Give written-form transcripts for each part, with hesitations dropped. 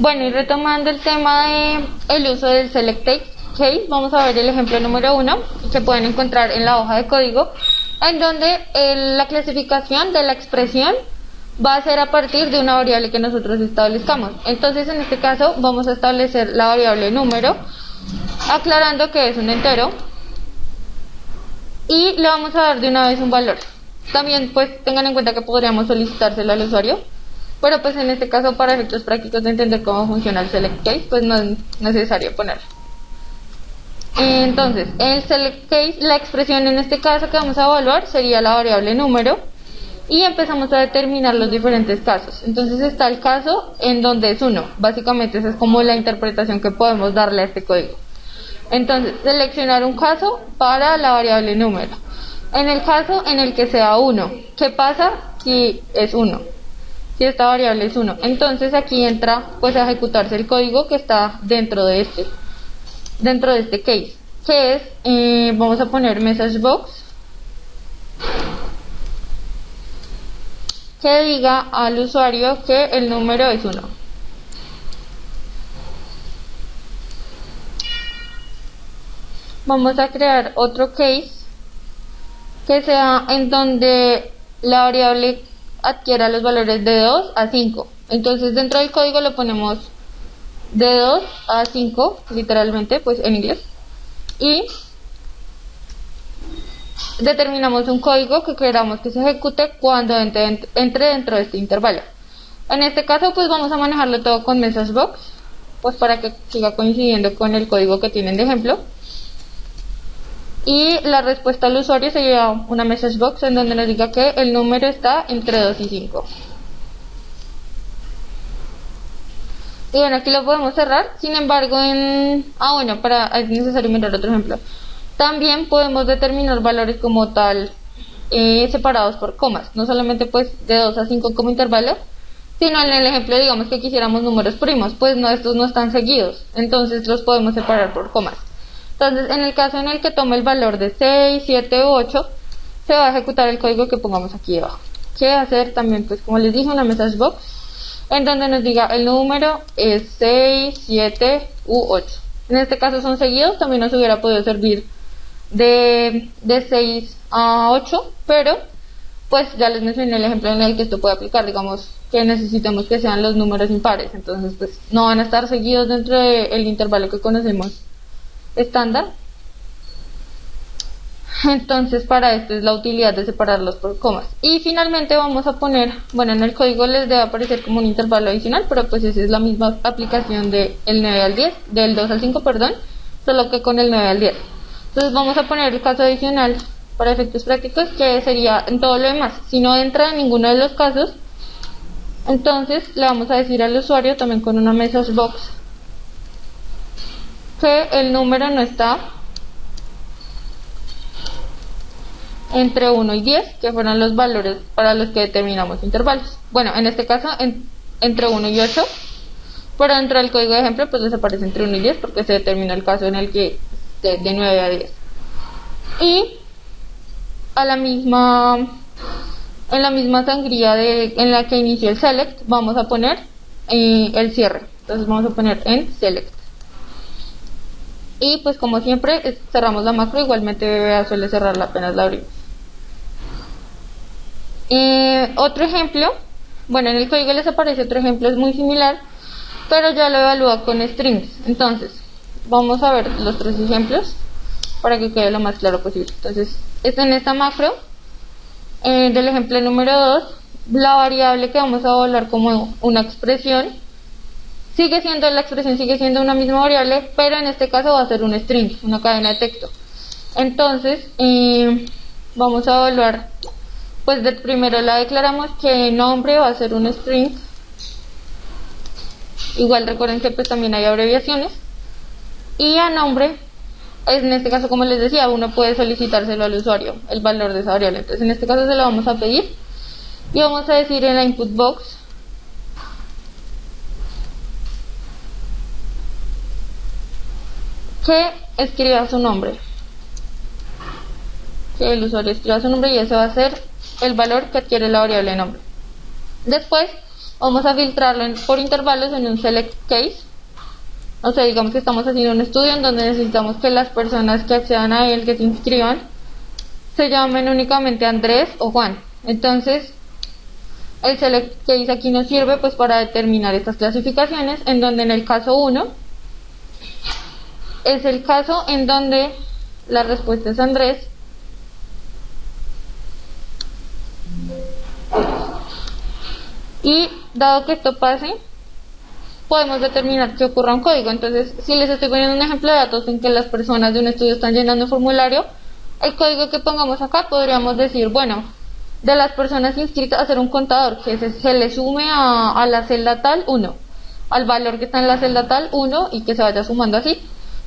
Bueno, y retomando el tema de el uso del select case, vamos a ver el ejemplo número 1 que pueden encontrar en la hoja de código, en donde la clasificación de la expresión va a ser a partir de una variable que nosotros establezcamos. Entonces, en este caso, vamos a establecer la variable número, aclarando que es un entero, y le vamos a dar de una vez un valor. También, pues, tengan en cuenta que podríamos solicitárselo al usuario, pero pues en este caso, para efectos prácticos de entender cómo funciona el select case, pues no es necesario ponerlo. Entonces, el select case, la expresión en este caso que vamos a evaluar sería la variable número, y empezamos a determinar los diferentes casos. Entonces está el caso en donde es 1, básicamente esa es como la interpretación que podemos darle a este código. Entonces, seleccionar un caso para la variable número. En el caso en el que sea 1, ¿qué pasa si es 1? Si esta variable es 1, entonces aquí entra pues a ejecutarse el código que está dentro de este case, que es, vamos a poner messagebox, que diga al usuario que el número es 1. Vamos a crear otro case que sea en donde la variable adquiera los valores de 2 a 5. Entonces dentro del código lo ponemos de 2 a 5, literalmente, pues en inglés. Y determinamos un código que queramos que se ejecute cuando entre dentro de este intervalo. En este caso, pues vamos a manejarlo todo con messagebox, pues para que siga coincidiendo con el código que tienen de ejemplo. Y la respuesta al usuario sería una messagebox en donde nos diga que el número está entre 2 y 5. Y bueno, aquí lo podemos cerrar. Sin embargo, es necesario mirar otro ejemplo. También podemos determinar valores como tal separados por comas, no solamente pues de 2 a 5 como intervalo, sino en el ejemplo digamos que quisiéramos números primos, pues no, estos no están seguidos, entonces los podemos separar por comas. Entonces, en el caso en el que tome el valor de 6, 7 u 8, se va a ejecutar el código que pongamos aquí debajo. ¿Qué hacer? También, pues como les dije, una messagebox en donde nos diga el número es 6, 7 u 8. En este caso son seguidos, también nos hubiera podido servir de 6 a 8, pero pues ya les mencioné el ejemplo en el que esto puede aplicar, digamos que necesitamos que sean los números impares, entonces pues no van a estar seguidos dentro del intervalo que conocemos estándar. Entonces para esto es la utilidad de separarlos por comas. Y finalmente vamos a poner, bueno, en el código les debe aparecer como un intervalo adicional, pero pues esa es la misma aplicación del 9 al 10, del 2 al 5, perdón, solo que con el 9 al 10. Entonces vamos a poner el caso adicional para efectos prácticos, que sería en todo lo demás. Si no entra en ninguno de los casos, entonces le vamos a decir al usuario también con una messagebox que el número no está entre 1 y 10, que fueron los valores para los que determinamos intervalos. Bueno, en este caso entre 1 y 8, pero dentro del código de ejemplo pues les aparece entre 1 y 10 porque se determina el caso en el que esté de 9 a 10. Y a en la misma sangría en la que inició el select, vamos a poner el cierre. Entonces vamos a poner en select. Y pues como siempre cerramos la macro, igualmente BBA suele cerrarla apenas la abrimos. Otro ejemplo, bueno, en el código les aparece otro ejemplo, es muy similar, pero ya lo evalúa con strings. Entonces vamos a ver los tres ejemplos para que quede lo más claro posible. Entonces en esta macro del ejemplo número 2, la variable que vamos a evaluar como una expresión la expresión sigue siendo una misma variable, pero en este caso va a ser un string, una cadena de texto. Entonces vamos a evaluar, pues primero la declaramos que nombre va a ser un string. Igual recuerden que pues también hay abreviaciones, y a nombre, en este caso como les decía, uno puede solicitárselo al usuario el valor de esa variable. Entonces en este caso se lo vamos a pedir y vamos a decir en la input box que escriba su nombre, que el usuario escriba su nombre, y ese va a ser el valor que adquiere la variable nombre. Después vamos a filtrarlo por intervalos en un select case. O sea, digamos que estamos haciendo un estudio en donde necesitamos que las personas que accedan a él, que se inscriban, se llamen únicamente Andrés o Juan. Entonces, el select case aquí nos sirve pues para determinar estas clasificaciones, en donde en el caso 1 es el caso en donde la respuesta es Andrés, y dado que esto pase, podemos determinar que ocurra un código. Entonces, si les estoy poniendo un ejemplo de datos en que las personas de un estudio están llenando un formulario, el código que pongamos acá podríamos decir, bueno, de las personas inscritas, hacer un contador que se le sume a la celda tal 1, al valor que está en la celda tal 1, y que se vaya sumando así.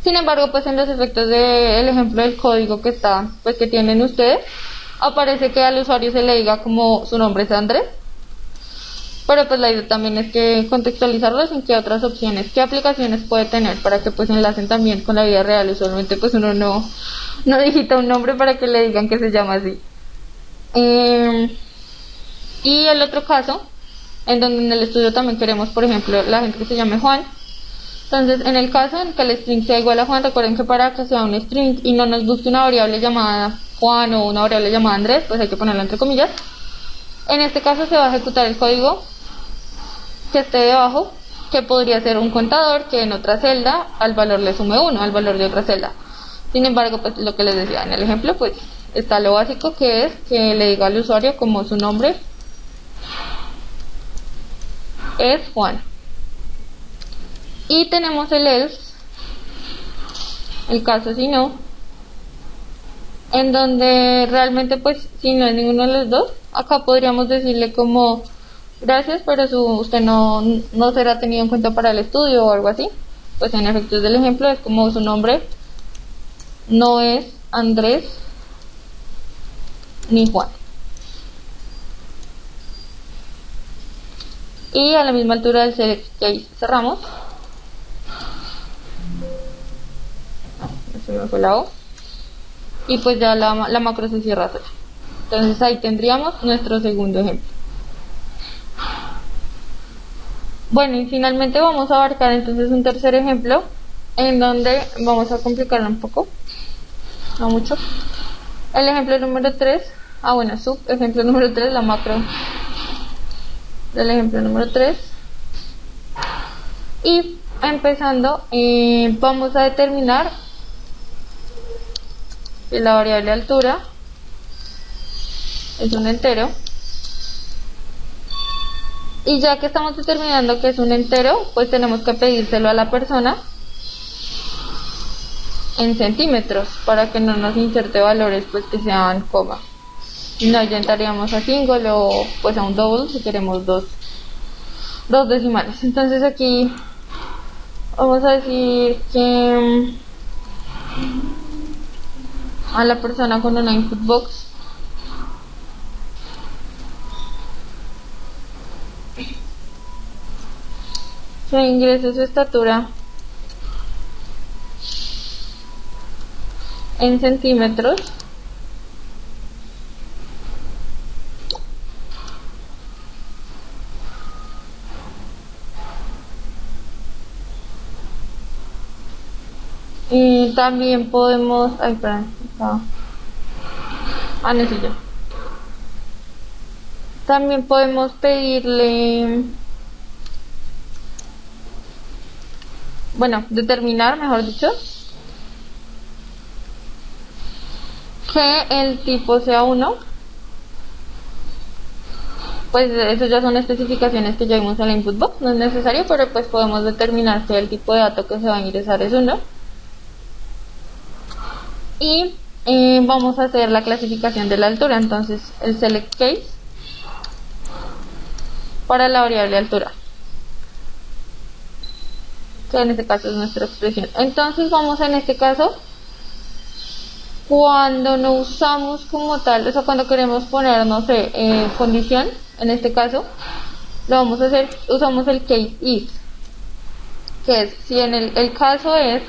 Sin embargo, pues en los efectos del ejemplo del código que está, pues que tienen ustedes, aparece que al usuario se le diga como su nombre es Andrés. Pero pues la idea también es que contextualizarlos en qué otras opciones, qué aplicaciones puede tener, para que pues enlacen también con la vida real. Usualmente pues uno no digita un nombre para que le digan que se llama así. Y el otro caso, en donde en el estudio también queremos, por ejemplo, la gente que se llame Juan. Entonces, en el caso en que el string sea igual a Juan, recuerden que para que sea un string y no nos busque una variable llamada Juan o una variable llamada Andrés, pues hay que ponerlo entre comillas. En este caso se va a ejecutar el código que esté debajo, que podría ser un contador que en otra celda al valor le sume 1, al valor de otra celda. Sin embargo, pues lo que les decía en el ejemplo, pues está lo básico, que es que le diga al usuario como su nombre es Juan. Y tenemos el else, el caso si no, en donde realmente pues si no es ninguno de los dos, acá podríamos decirle como gracias, pero usted no será tenido en cuenta para el estudio o algo así. Pues en efectos del ejemplo es como su nombre no es Andrés ni Juan. Y a la misma altura del select case cerramos. Se me fue la O. Y pues ya la macro se cierra sola. Entonces ahí tendríamos nuestro segundo ejemplo. Bueno, y finalmente vamos a abarcar entonces un tercer ejemplo, en donde vamos a complicarlo un poco, no mucho. El ejemplo número 3, ejemplo número 3, la macro del ejemplo número 3. Y empezando, vamos a determinar que la variable altura es un entero. Y ya que estamos determinando que es un entero, pues tenemos que pedírselo a la persona en centímetros, para que no nos inserte valores pues que sean coma. Y no, ya entraríamos a single o pues a un double si queremos dos decimales. Entonces aquí vamos a decir que a la persona con una input box se ingrese su estatura en centímetros y también podemos también podemos pedirle, determinar, mejor dicho, que el tipo sea 1. Pues eso ya son especificaciones que ya vimos en la input box, no es necesario, pero pues podemos determinar que el tipo de dato que se va a ingresar es 1. Y vamos a hacer la clasificación de la altura. Entonces el select case para la variable altura, que en este caso es nuestra expresión. Entonces vamos en este caso, cuando no usamos como tal, o sea, cuando queremos poner, no sé, condición, en este caso, lo vamos a hacer, usamos el case if, que es, si en el caso es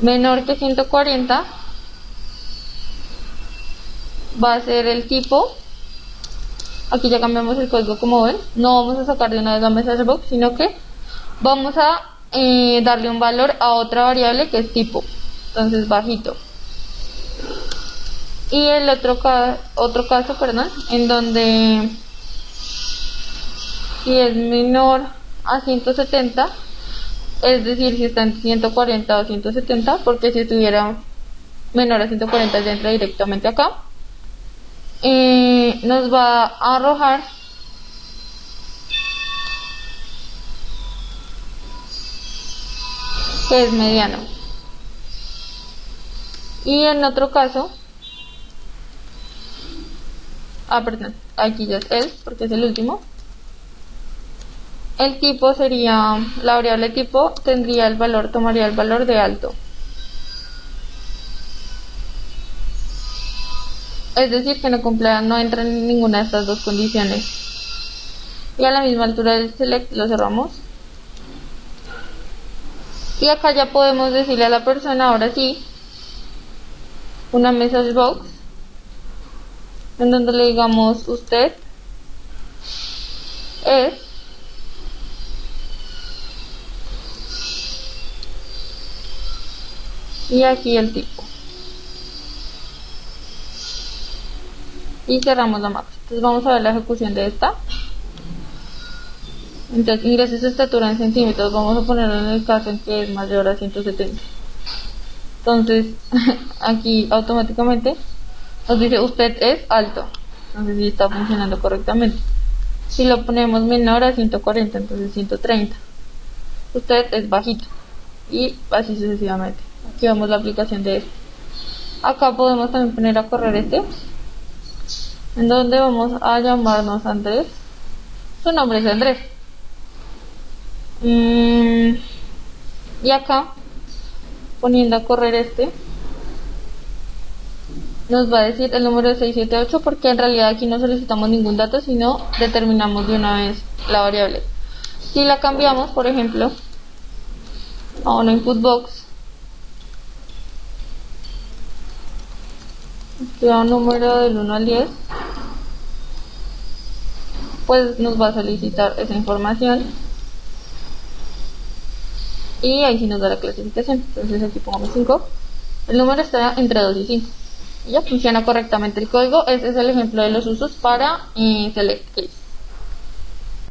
menor que 140, va a ser el tipo Aquí ya cambiamos el código, como ven. No vamos a sacar de una vez la message box, sino que vamos a darle un valor a otra variable que es tipo, entonces bajito. Y el otro caso, perdón, en donde si es menor a 170, es decir, si está en 140 o 170, porque si estuviera menor a 140 ya entra directamente acá, nos va a arrojar que es mediano. Y en otro caso, perdón, aquí ya es else porque es el último. El tipo sería, la variable tipo tendría el valor, tomaría el valor de alto. Es decir, que no entra en ninguna de estas dos condiciones. Y a la misma altura del select lo cerramos. Y acá ya podemos decirle a la persona, ahora sí, una message box, en donde le digamos usted es y aquí el tipo. Y cerramos la máquina. Entonces vamos a ver la ejecución de esta. Entonces ingrese su estatura en centímetros. Vamos a ponerlo en el caso en que es mayor a 170. Entonces aquí automáticamente nos dice usted es alto. Entonces sí está funcionando correctamente. Si lo ponemos menor a 140, entonces 130. Usted es bajito. Y así sucesivamente. Aquí vemos la aplicación de esto. Acá podemos también poner a correr este, en donde vamos a llamarnos Andrés. Su nombre es Andrés. Y acá, poniendo a correr este, nos va a decir el número de 678, porque en realidad aquí no solicitamos ningún dato, sino determinamos de una vez la variable. Si la cambiamos, por ejemplo, a una input box, a un número del 1 al 10, pues nos va a solicitar esa información y ahí sí nos da la clasificación. Entonces aquí pongamos 5, el número está entre 2 y 5 y ya funciona correctamente el código. Este es el ejemplo de los usos para select case.